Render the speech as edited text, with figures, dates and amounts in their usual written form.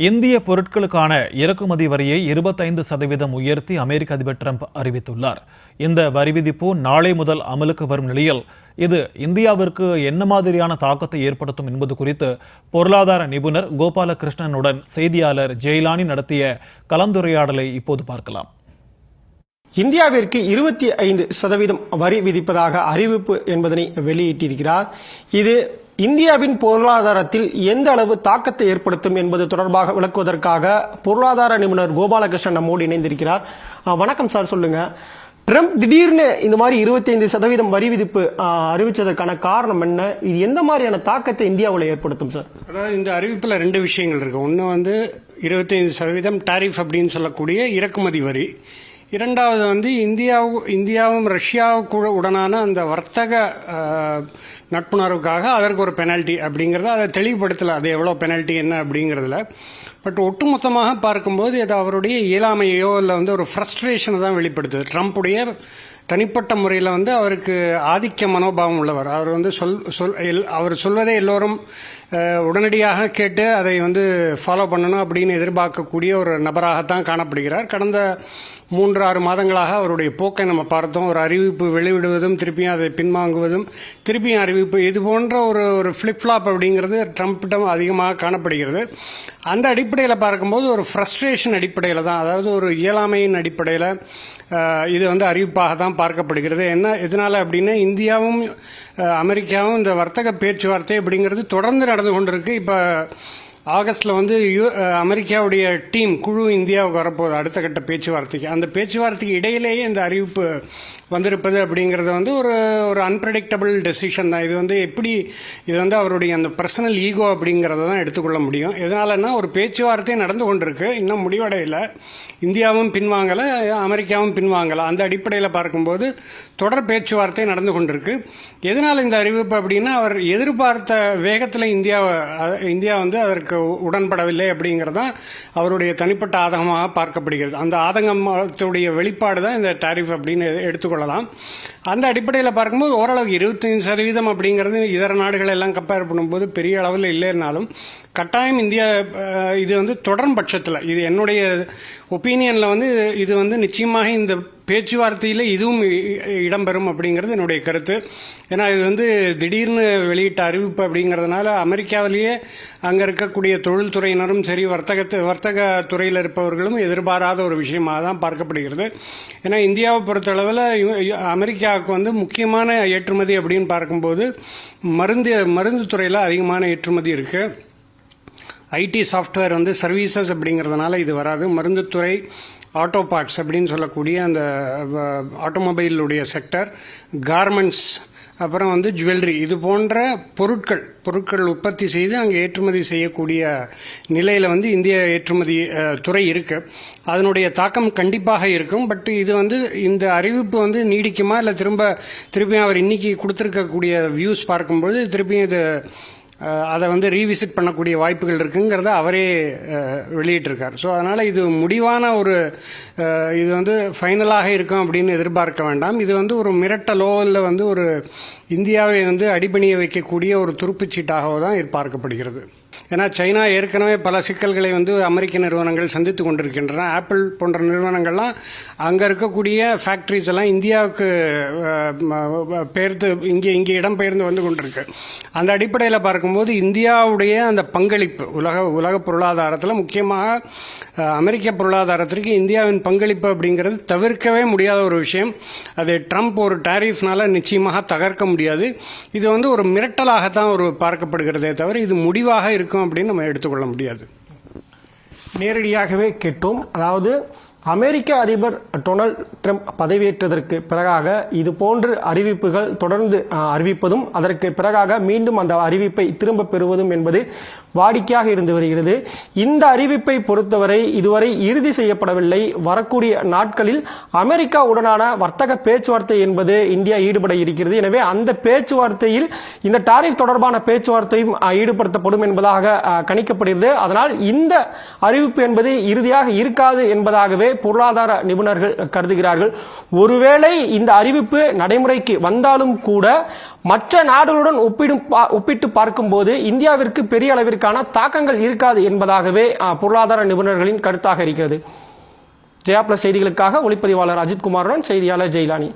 இந்திய பொருட்களுக்கான இறக்குமதி வரியை 25% உயர்த்தி அமெரிக்க அதிபர் டிரம்ப் அறிவித்துள்ளார். இந்த வரி விதிப்பு நாளை முதல் அமலுக்கு வரும் நிலையில் இது இந்தியாவிற்கு என்ன மாதிரியான தாக்கத்தை ஏற்படுத்தும் என்பது குறித்து பொருளாதார நிபுணர் கோபாலகிருஷ்ணனுடன் செய்தியாளர் ஜெயலானி நடத்திய கலந்துரையாடலை இப்போது பார்க்கலாம். இந்தியாவிற்கு 25% வரி விதிப்பதாக அறிவிப்பு என்பதனை வெளியிட்டிருக்கிறார். இது இந்தியாவின் பொருளாதாரத்தில் எந்த அளவு தாக்கத்தை ஏற்படுத்தும் என்பது தொடர்பாக விளக்குவதற்காக பொருளாதார நிபுணர் கோபாலகிருஷ்ணன் நம்மோடு இணைந்திருக்கிறார். வணக்கம் சார், சொல்லுங்க. ட்ரம்ப் திடீர்னு இந்த மாதிரி 25% வரி விதிப்பு அறிவிச்சதற்கான காரணம் என்ன? இது எந்த மாதிரியான தாக்கத்தை இந்தியாவில் ஏற்படுத்தும் சார்? அதாவது இந்த அறிவிப்பில் 2 விஷயங்கள் இருக்கு. ஒன்று 25% டாரிஃப் அப்படின்னு சொல்லக்கூடிய இறக்குமதி வரி. இரண்டாவது இந்தியாவும் ரஷ்யாவுக்கு உடனான அந்த வர்த்தக நட்புணர்வுக்காக அதற்கு ஒரு பெனால்ட்டி அப்படிங்கிறத அதை தெளிவுபடுத்தலை. அது எவ்வளோ பெனால்ட்டி என்ன அப்படிங்கிறதுல. பட் ஒட்டுமொத்தமாக பார்க்கும்போது அது அவருடைய இயலாமையோ இல்லை ஒரு ஃப்ரஸ்ட்ரேஷனை தான் வெளிப்படுத்துது. ட்ரம்ப்புடைய தனிப்பட்ட முறையில் அவருக்கு ஆதிக்க மனோபாவம் உள்ளவர். அவர் அவர் சொல்வதை எல்லோரும் உடனடியாக கேட்டு அதை ஃபாலோ பண்ணணும் அப்படின்னு எதிர்பார்க்கக்கூடிய ஒரு நபராகத்தான் காணப்படுகிறார். கடந்த 3-6 மாதங்களாக அவருடைய போக்கை நம்ம பார்த்தோம். ஒரு அறிவிப்பு வெளிவிடுவதும் திருப்பியும் அதை பின்வாங்குவதும் திருப்பியும் அறிவிப்பு, இது போன்ற ஒரு ஃபிளிப் ஃப்ளாப் அப்படிங்கிறது ட்ரம்ப்பிடம் அதிகமாக காணப்படுகிறது. அந்த அடிப்படையில் பார்க்கும்போது ஒரு ஃப்ரஸ்ட்ரேஷன் அடிப்படையில் தான், அதாவது ஒரு இயலாமையின் அடிப்படையில் இது அறிவிப்பாக தான் பார்க்கப்படுகிறது. எதனால அப்படின்னா இந்தியாவும் அமெரிக்காவும் இந்த வர்த்தக பேச்சுவார்த்தை அப்படிங்கிறது தொடர்ந்து நடந்து கொண்டிருக்கு. இப்போ ஆகஸ்ட்ல அமெரிக்காவுடைய குழு இந்தியாவுக்கு வரப்போகுது அடுத்த கட்ட பேச்சுவார்த்தைக்கு. அந்த பேச்சுவார்த்தைக்கு இடையிலேயே இந்த அறிவிப்பு வந்திருப்பது அப்படிங்கிறது ஒரு அன்பிரடிக்டபிள் டெசிஷன் தான். இது எப்படி இது அவருடைய அந்த பர்சனல் ஈகோ அப்படிங்கிறத தான் எடுத்துக்கொள்ள முடியும். எதனாலன்னா ஒரு பேச்சுவார்த்தை நடந்து கொண்டிருக்கு, இன்னும் முடிவடையலை. இந்தியாவும் பின்வாங்கலை, அமெரிக்காவும் பின்வாங்கலை. அந்த அடிப்படையில் பார்க்கும்போது தொடர் பேச்சுவார்த்தை நடந்து கொண்டிருக்கு. எதனால் இந்த அறிவிப்பு அப்படின்னா அவர் எதிர்பார்த்த வேகத்தில் இந்தியா அதற்கு உடன்படவில்லை அப்படிங்கிறது தான் அவருடைய தனிப்பட்ட ஆதங்கமாக பார்க்கப்படுகிறது. அந்த ஆதங்கத்துடைய வெளிப்பாடு தான் இந்த டாரிஃப் அப்படின்னு எடுத்துக்கொள்ளலாம். அந்த அடிப்படையில் பார்க்கும்போது ஓரளவுக்கு 25% அப்படிங்கிறது இதர நாடுகள் எல்லாம் கம்பேர் பண்ணும்போது பெரிய அளவில் இல்லைன்னாலும் கட்டாயம் இந்தியா இது தொடரும் பட்சத்தில், இது என்னுடைய ஒப்பீனியனில் இது நிச்சயமாக இந்த பேச்சுவார்த்தையில் இதுவும் இடம்பெறும் அப்படிங்கிறது என்னுடைய கருத்து. ஏன்னா இது திடீர்னு வெளியிட்ட அறிவிப்பு அப்படிங்கிறதுனால அமெரிக்காவிலேயே அங்கே இருக்கக்கூடிய தொழில்துறையினரும் சரி வர்த்தக துறையில் இருப்பவர்களும் எதிர்பாராத ஒரு விஷயமாக தான் பார்க்கப்படுகிறது. ஏன்னா இந்தியாவை பொறுத்தளவில் அமெரிக்காவுக்கு முக்கியமான ஏற்றுமதி அப்படின்னு பார்க்கும்போது மருந்து துறையில் அதிகமான ஏற்றுமதி இருக்குது. ஐடி சாஃப்ட்வேர் சர்வீசஸ் அப்படிங்கிறதுனால இது வராது. மருந்துத்துறை, ஆட்டோ பார்ட்ஸ் அப்படின்னு சொல்லக்கூடிய அந்த ஆட்டோமொபைலுடைய செக்டர், கார்மெண்ட்ஸ், அப்புறம் ஜுவல்லரி, இது போன்ற பொருட்கள் உற்பத்தி செய்து அங்கே ஏற்றுமதி செய்யக்கூடிய நிலையில் இந்திய ஏற்றுமதி துறை இருக்கு. அதனுடைய தாக்கம் கண்டிப்பாக இருக்கும். பட் இது இந்த அறிவிப்பு நீடிக்குமா இல்லை திருப்பியும் அவர் இன்னைக்கு கொடுத்துருக்கக்கூடிய வியூஸ் பார்க்கும்போது திருப்பியும் இது அதை ரீவிசிட் பண்ணக்கூடிய வாய்ப்புகள் இருக்குங்கிறத அவரே வெளியிட்டிருக்கார். ஸோ அதனால் இது முடிவான இது ஃபைனலாக இருக்கும் அப்படின்னு எதிர்பார்க்க வேண்டாம். இது ஒரு மிரட்டலோ இல்லை ஒரு இந்தியாவை அடிபணிய வைக்கக்கூடிய ஒரு துருப்புச்சீட்டாகவோ தான் பார்க்கப்படுகிறது. ஏன்னா சைனா ஏற்கனவே பல சிக்கல்களை அமெரிக்க நிறுவனங்கள் சந்தித்து கொண்டிருக்கின்றன. ஆப்பிள் போன்ற நிறுவனங்கள்லாம் அங்கே இருக்கக்கூடிய ஃபேக்ட்ரிஸ் எல்லாம் இந்தியாவுக்கு இங்கே இடம்பெயர்ந்து கொண்டிருக்கு. அந்த அடிப்படையில் பார்க்கும்போது இந்தியாவுடைய அந்த பங்களிப்பு உலக பொருளாதாரத்தில், முக்கியமாக அமெரிக்க பொருளாதாரத்திற்கு இந்தியாவின் பங்களிப்பு அப்படிங்கிறது தவிர்க்கவே முடியாத ஒரு விஷயம். அது ட்ரம்ப் ஒரு டாரிஃப்னால நிச்சயமாக தகர்க்க முடியாது. இது ஒரு மிரட்டலாகத்தான் பார்க்கப்படுகிறதே தவிர இது முடிவாக இருக்கும் அப்படின்னு நம்ம எடுத்துக்கொள்ள முடியாது. நேரடியாகவே கேட்டோம். அதாவது அமெரிக்க அதிபர் டொனால்ட் ட்ரம்ப் பதவியேற்றதற்கு பிறகாக இது போன்ற அறிவிப்புகள் தொடர்ந்து அறிவிப்பதும் அதற்கு பிறகாக மீண்டும் அந்த அறிவிப்பை திரும்ப பெறுவதும் என்பது வாடிக்கையாக இருந்து வருகிறது. இந்த அறிவிப்பை பொறுத்தவரை இதுவரை இறுதி செய்யப்படவில்லை. வரக்கூடிய நாட்களில் அமெரிக்காவுடனான வர்த்தக பேச்சுவார்த்தை என்பது இந்தியா ஈடுபட இருக்கிறது. எனவே அந்த பேச்சுவார்த்தையில் இந்த டாரிஃப் தொடர்பான பேச்சுவார்த்தையும் ஈடுபடுத்தப்படும் என்பதாக கணிக்கப்படுகிறது. அதனால் இந்த அறிவிப்பு என்பது இறுதியாக இருக்காது என்பதாகவே பொருளாதார நிபுணர்கள் கருதுகிறார்கள். ஒருவேளை இந்த அறிவிப்பு நடைமுறைக்கு வந்தாலும் கூட மற்ற நாடுகளுடன் ஒப்பிட்டு பார்க்கும்போது இந்தியாவிற்கு பெரிய அளவிற்கான அதற்கான தாக்கங்கள் இருக்காது என்பதாகவே பொருளாதார நிபுணர்களின் கருத்தாக இருக்கிறது. ஜெயா பிளஸ் செய்திகளுக்காக ஒளிப்பதிவாளர் அஜித்குமாருடன் செய்தியாளர் ஜெயிலானி.